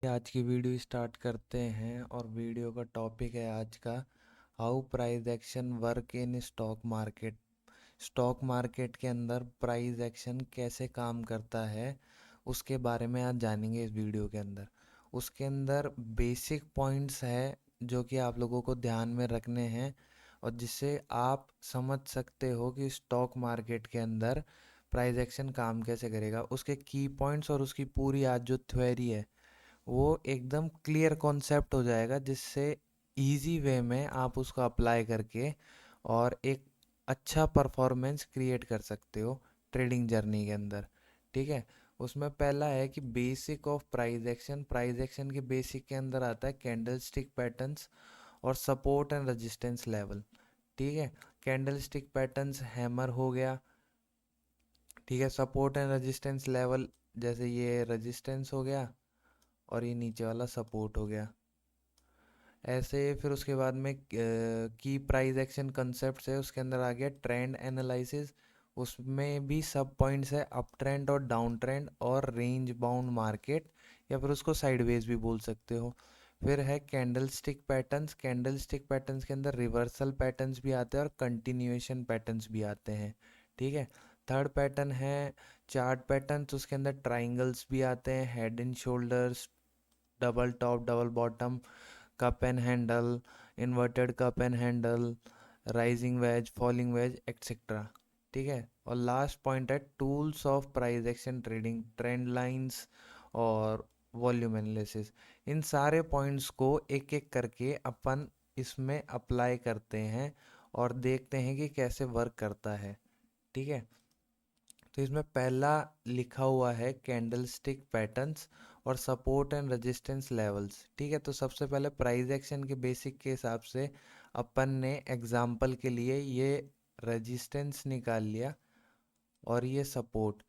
आज की video start करते हैं और वीडियो का टॉपिक है आज का how price action work in stock market. Stock market के अंदर प्राइस एक्शन कैसे काम करता है उसके बारे में आज जानेंगे इस वीडियो के अंदर। उसके अंदर बेसिक पॉइंट्स है जो कि आप लोगों को ध्यान में रखने हैं और जिससे आप समझ सकते हो कि स्टॉक मार्केट के अंदर प्राइस एक्शन काम कैसे करेगा। उसके की पॉइंट्स और उसकी पूरी आज जो थ्योरी है वो एकदम क्लियर कॉन्सेप्ट हो जाएगा, जिससे इजी वे में आप उसको अप्लाई करके और एक अच्छा परफॉर्मेंस क्रिएट कर सकते हो ट्रेडिंग जर्नी के अंदर। ठीक है। उसमें पहला है कि basic of price action. Price action के बेसिक के अंदर आता है कैंडल स्टिक पैटर्न्स और सपोर्ट एंड रेजिस्टेंस लेवल। ठीक है। कैंडल स्टिक पैटर्न्स हैमर हो गया। ठीक है। सपोर्ट एंड रेजिस्टेंस लेवल जैसे ये रेजिस्टेंस हो गया और ये नीचे वाला सपोर्ट हो गया। ऐसे फिर उसके बाद में की प्राइस एक्शन कंसेप्ट है, उसके अंदर आ गया ट्रेंड एनालिसिस। उसमें भी सब पॉइंट्स है अप ट्रेंड और डाउन ट्रेंड और रेंज बाउंड मार्केट, या फिर उसको साइडवेज भी बोल सकते हो। फिर है candle stick patterns. Candle stick patterns के अंदर रिवर्सल पैटर्न्स भी आते हैं और कंटिन्यूएशन पैटर्न्स भी आते हैं। ठीक है। थर्ड पैटर्न है चार्ट पैटर्न्स। उसके अंदर ट्राइंगल्स भी आते हैं, head and shoulders, double top double bottom, cup and handle, inverted cup and handle, rising veg, falling veg, etcetera. ठीक है। और लास्ट पॉइंट है tools of price action trading, trend lines और वॉल्यूम एनालिसिस। इन सारे points को एक एक करके अपन इसमें अप्लाई करते हैं और देखते हैं कि कैसे वर्क करता है। ठीक है। तो इसमें पहला लिखा हुआ है कैंडल स्टिक पैटर्न्स और सपोर्ट एंड रेजिस्टेंस लेवल्स। ठीक है। तो सबसे पहले प्राइस एक्शन के बेसिक के हिसाब से अपन ने एग्जाम्पल के लिए ये रेजिस्टेंस निकाल लिया और ये सपोर्ट,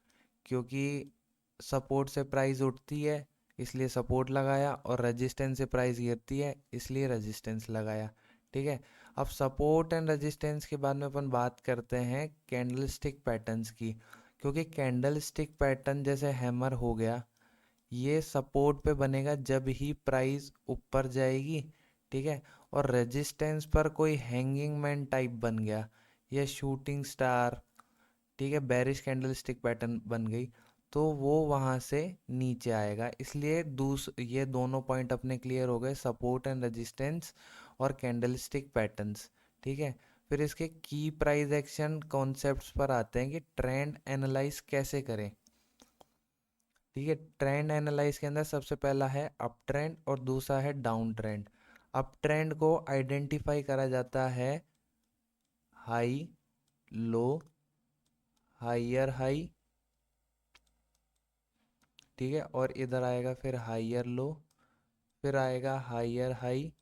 क्योंकि सपोर्ट से प्राइस उठती है इसलिए सपोर्ट लगाया और रेजिस्टेंस से प्राइस गिरती है इसलिए रेजिस्टेंस लगाया। ठीक है। अब सपोर्ट एंड रेजिस्टेंस के बाद में अपन बात करते हैं कैंडल स्टिक पैटर्न्स की, क्योंकि कैंडल स्टिक पैटर्न जैसे हैमर हो गया, ये सपोर्ट पे बनेगा जब ही प्राइस ऊपर जाएगी। ठीक है। और रेजिस्टेंस पर कोई हैंगिंग मैन टाइप बन गया या शूटिंग स्टार, ठीक है, बेरिश कैंडल स्टिक पैटर्न बन गई, तो वो वहां से नीचे आएगा। इसलिए ये दोनों पॉइंट अपने क्लियर हो गए, सपोर्ट एंड रेजिस्टेंस और कैंडल स्टिक पैटर्न्स। ठीक है। फिर इसके की प्राइस एक्शन कॉन्सेप्ट्स पर आते हैं कि ट्रेंड एनालाइज कैसे करें। ठीक है। ट्रेंड एनालाइज के अंदर सबसे पहला है अप ट्रेंड और दूसरा है डाउन ट्रेंड। अप ट्रेंड को आइडेंटिफाई करा जाता है हाई, लो, हाइयर हाई। ठीक है। और इधर आएगा फिर हाइयर लो, फिर आएगा हाइयर हाई,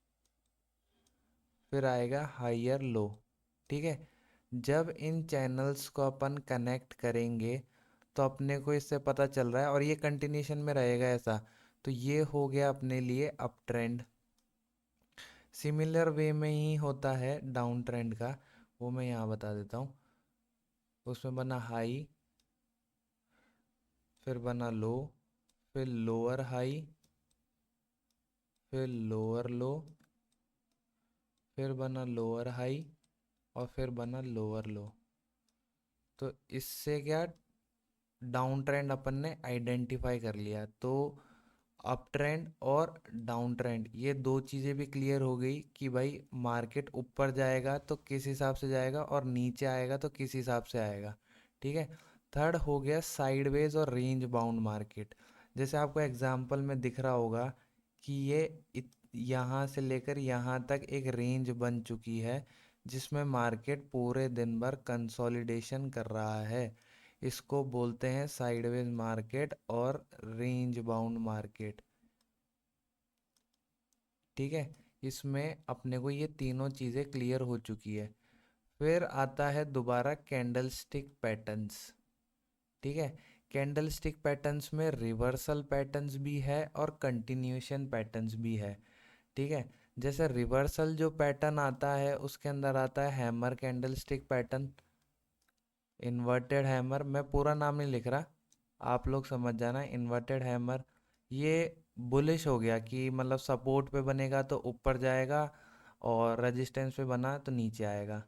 फिर आएगा हाइयर लो। ठीक है। जब इन चैनल्स को अपन कनेक्ट करेंगे तो अपने को इससे पता चल रहा है और ये कंटिन्यूशन में रहेगा ऐसा, तो ये हो गया अपने लिए अप ट्रेंड। सिमिलर वे में ही होता है डाउन ट्रेंड का, वो मैं यहाँ बता देता हूँ। उसमें बना हाई, फिर बना लो, फिर लोअर हाई, फिर लोअर लो, फिर बना लोअर हाई और फिर बना लोअर लो। तो इससे क्या, डाउन ट्रेंड अपन ने आइडेंटिफाई कर लिया। तो अप ट्रेंड और डाउन ट्रेंड ये दो चीज़ें भी क्लियर हो गई कि भाई मार्केट ऊपर जाएगा तो किस हिसाब से जाएगा और नीचे आएगा तो किस हिसाब से आएगा। ठीक है। थर्ड हो गया साइडवेज और रेंज बाउंड मार्केट। जैसे आपको एग्जांपल में दिख रहा होगा कि ये यहाँ से लेकर यहाँ तक एक रेंज बन चुकी है जिसमें मार्केट पूरे दिन भर कंसोलिडेशन कर रहा है। इसको बोलते हैं साइडवेज मार्केट और रेंज बाउंड मार्केट। ठीक है। इसमें अपने को ये तीनों चीज़ें क्लियर हो चुकी है। फिर आता है दोबारा कैंडल स्टिक पैटर्न्स। ठीक है। कैंडल स्टिक पैटर्न्स में रिवर्सल पैटर्न्स भी है और कंटिन्यूएशन पैटर्न्स भी है। ठीक है। जैसे रिवर्सल जो पैटर्न आता है उसके अंदर आता है hammer candle stick pattern, inverted hammer. मैं पूरा नाम नहीं लिख रहा, आप लोग समझ जाना। इन्वर्टेड हैमर ये बुलिश हो गया कि मतलब सपोर्ट पे बनेगा तो ऊपर जाएगा और रेजिस्टेंस पे बना तो नीचे आएगा।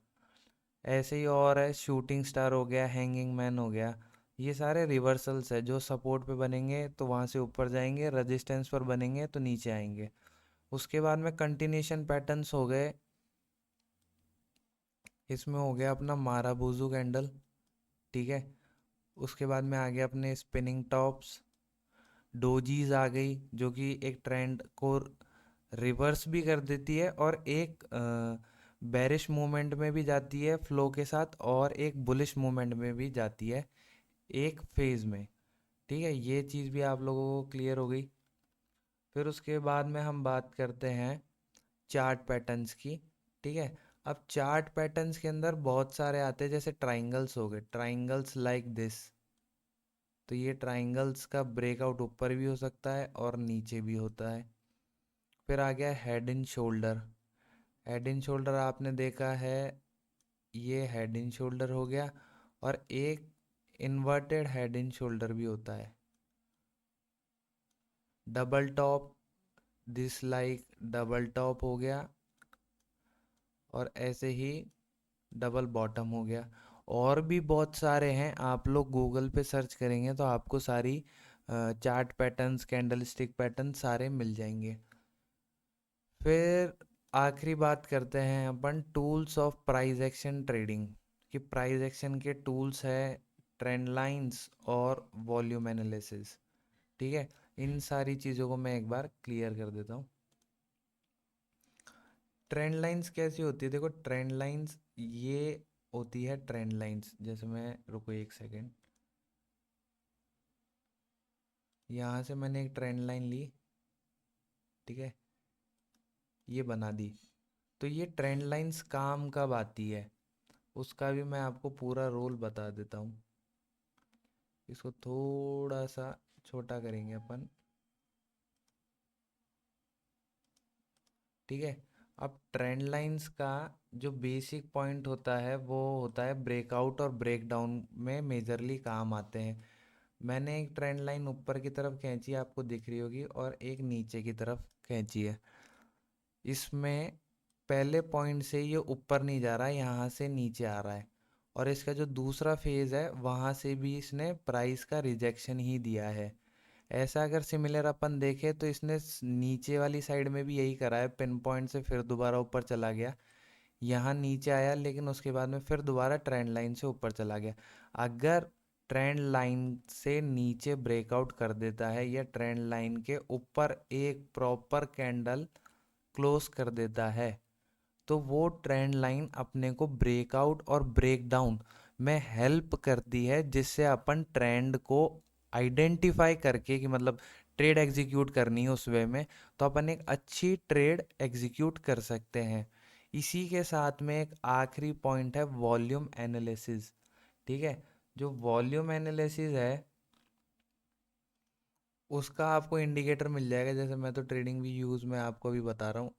ऐसे ही और है, शूटिंग स्टार हो गया, हैंगिंग मैन हो गया। ये सारे रिवर्सल्स है, जो सपोर्ट पे बनेंगे तो वहाँ से ऊपर जाएंगे, रेजिस्टेंस पर बनेंगे तो नीचे आएंगे। उसके बाद में कंटिन्यूशन पैटर्न्स हो गए। इसमें हो गया अपना माराबूजू कैंडल, ठीक है। उसके बाद में आ गया अपने स्पिनिंग टॉप्स। डोजीज आ गई, जो कि एक ट्रेंड को रिवर्स भी कर देती है और एक बेरिश मूवमेंट में भी जाती है फ्लो के साथ, और एक बुलिश मूवमेंट में भी जाती है एक फेज में। ठीक है, ये चीज़ भी आप लोगों को क्लियर हो गई। फिर उसके बाद में हम बात करते हैं चार्ट पैटर्न्स की। ठीक है, अब चार्ट पैटर्न्स के अंदर बहुत सारे आते हैं, जैसे ट्राइंगल्स हो गए, ट्राइंगल्स लाइक दिस। तो ये ट्राइंगल्स का ब्रेकआउट ऊपर भी हो सकता है और नीचे भी होता है। फिर आ गया head and shoulder. Head and shoulder आपने देखा है, ये हेड एंड शोल्डर हो गया। और एक इन्वर्टेड हेड एंड शोल्डर भी होता है। Double top, this like double top हो गया, और ऐसे ही डबल बॉटम हो गया। और भी बहुत सारे हैं, आप लोग गूगल पे सर्च करेंगे तो आपको सारी chart patterns, candlestick pattern सारे मिल जाएंगे। फिर आखिरी बात करते हैं अपन tools of price action trading, कि प्राइस एक्शन के टूल्स है ट्रेंड लाइंस और वॉल्यूम एनालिसिस। ठीक है, इन सारी चीज़ों को मैं एक बार क्लियर कर देता हूँ। ट्रेंड लाइंस कैसी होती है, देखो ट्रेंड लाइंस ये होती है, ट्रेंड लाइंस जैसे मैं, रुको एक सेकेंड, यहाँ से मैंने एक ट्रेंड लाइन ली, ठीक है, ये बना दी। तो ये ट्रेंड लाइंस काम कब आती है, उसका भी मैं आपको पूरा रोल बता देता हूँ। इसको थोड़ा सा छोटा करेंगे अपन, ठीक है। अब ट्रेंड लाइंस का जो बेसिक पॉइंट होता है वो होता है ब्रेकआउट और ब्रेकडाउन में मेजरली काम आते हैं। मैंने एक ट्रेंड लाइन ऊपर की तरफ खींची, आपको दिख रही होगी, और एक नीचे की तरफ खींची है। इसमें पहले पॉइंट से ये ऊपर नहीं जा रहा है, यहाँ से नीचे आ रहा है। और इसका जो दूसरा फेज है वहाँ से भी इसने प्राइस का रिजेक्शन ही दिया है। ऐसा अगर सिमिलर अपन देखें तो इसने नीचे वाली साइड में भी यही करा है, पिन पॉइंट से फिर दोबारा ऊपर चला गया, यहाँ नीचे आया, लेकिन उसके बाद में फिर दोबारा ट्रेंड लाइन से ऊपर चला गया। अगर ट्रेंड लाइन से नीचे ब्रेकआउट कर देता है या ट्रेंड लाइन के ऊपर एक प्रॉपर कैंडल क्लोज कर देता है, तो वो ट्रेंड लाइन अपने को ब्रेकआउट और ब्रेकडाउन में हेल्प करती है, जिससे अपन ट्रेंड को आइडेंटिफाई करके, कि मतलब ट्रेड एग्जीक्यूट करनी है उस वे में, तो अपन एक अच्छी ट्रेड एग्जीक्यूट कर सकते हैं। इसी के साथ में एक आखिरी पॉइंट है वॉल्यूम एनालिसिस। ठीक है, जो वॉल्यूम एनालिसिस है उसका आपको इंडिकेटर मिल जाएगा, जैसे मैं तो ट्रेडिंग भी यूज़ में आपको भी बता रहा हूँ।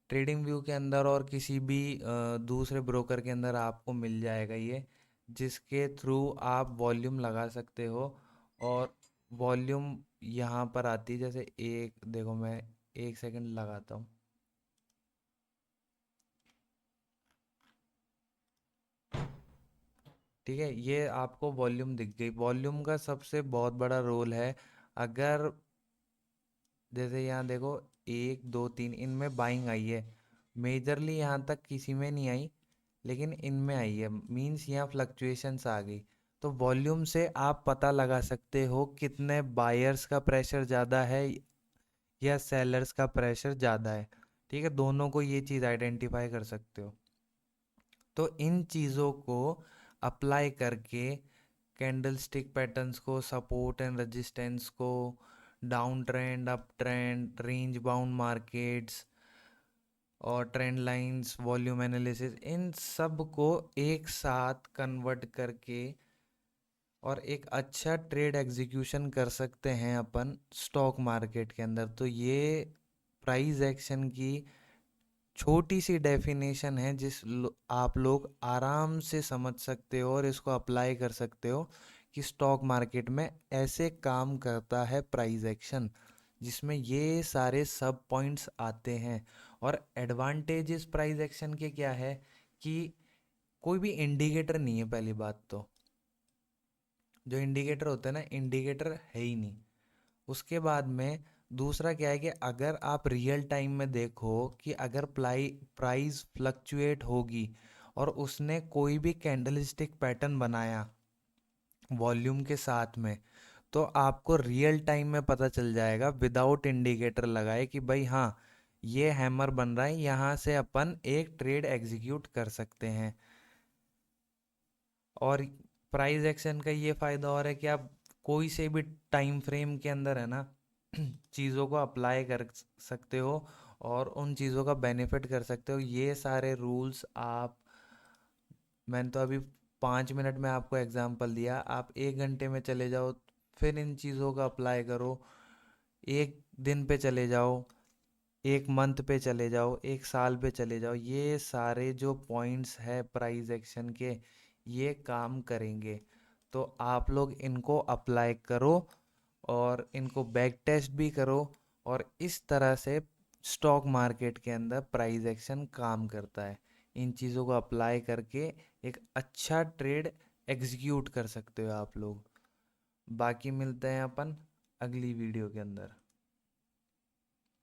ट्रेडिंग व्यू के अंदर और किसी भी दूसरे ब्रोकर के अंदर आपको मिल जाएगा ये, जिसके थ्रू आप वॉल्यूम लगा सकते हो। और वॉल्यूम यहाँ पर आती है, जैसे एक देखो, मैं एक सेकंड लगाता हूँ। ठीक है, ये आपको वॉल्यूम दिख गई। वॉल्यूम का सबसे बहुत बड़ा रोल है, अगर जैसे यहाँ देखो, एक दो तीन इनमें बाइंग आई है, मेजरली यहाँ तक किसी में नहीं आई, लेकिन इनमें आई है, मींस यहाँ फ्लक्चुएशंस आ गई। तो वॉल्यूम से आप पता लगा सकते हो कितने बायर्स का प्रेशर ज़्यादा है या सेलर्स का प्रेशर ज़्यादा है। ठीक है, दोनों को ये चीज़ आइडेंटिफाई कर सकते हो। तो इन चीज़ों को अप्लाई करके कैंडल स्टिक पैटर्न्स को, सपोर्ट एंड रेजिस्टेंस को, down trend, up trend, range bound markets और ट्रेंड लाइंस, वॉल्यूम एनालिसिस, इन सब को एक साथ कन्वर्ट करके और एक अच्छा ट्रेड एग्जीक्यूशन कर सकते हैं अपन स्टॉक मार्केट के अंदर। तो ये प्राइस एक्शन की छोटी सी डेफिनेशन है, आप लोग आराम से समझ सकते हो और इसको अप्लाई कर सकते हो कि स्टॉक मार्केट में ऐसे काम करता है प्राइस एक्शन। जिसमें ये सारे सब पॉइंट्स आते हैं। और एडवांटेजेस प्राइस एक्शन के क्या है कि कोई भी इंडिकेटर नहीं है, पहली बात तो जो इंडिकेटर होता है ना, इंडिकेटर है ही नहीं। उसके बाद में दूसरा क्या है कि अगर आप रियल टाइम में देखो कि अगर प्राइस फ्लक्चुएट होगी और उसने कोई भी कैंडलस्टिक पैटर्न बनाया वॉल्यूम के साथ में, तो आपको रियल टाइम में पता चल जाएगा विदाउट इंडिकेटर लगाए कि भाई हाँ, ये हैमर बन रहा है, यहाँ से अपन एक ट्रेड एग्जीक्यूट कर सकते हैं। और प्राइस एक्शन का ये फ़ायदा और है कि आप कोई से भी टाइम फ्रेम के अंदर है ना चीज़ों को अप्लाई कर सकते हो और उन चीज़ों का बेनिफिट कर सकते हो। ये सारे रूल्स आप, मैंने तो अभी 5 मिनट में आपको एग्जांपल दिया, आप 1 घंटे में चले जाओ, फिर इन चीज़ों का अप्लाई करो। एक दिन पे चले जाओ, एक मंथ पे चले जाओ, एक साल पे चले जाओ, ये सारे जो पॉइंट्स है प्राइस एक्शन के, ये काम करेंगे। तो आप लोग इनको अप्लाई करो और इनको बैक टेस्ट भी करो। और इस तरह से स्टॉक मार्केट के अंदर प्राइस एक्शन काम करता है। इन चीज़ों को अप्लाई करके एक अच्छा ट्रेड एग्जीक्यूट कर सकते हो आप लोग। बाकी मिलते हैं अपन अगली वीडियो के अंदर।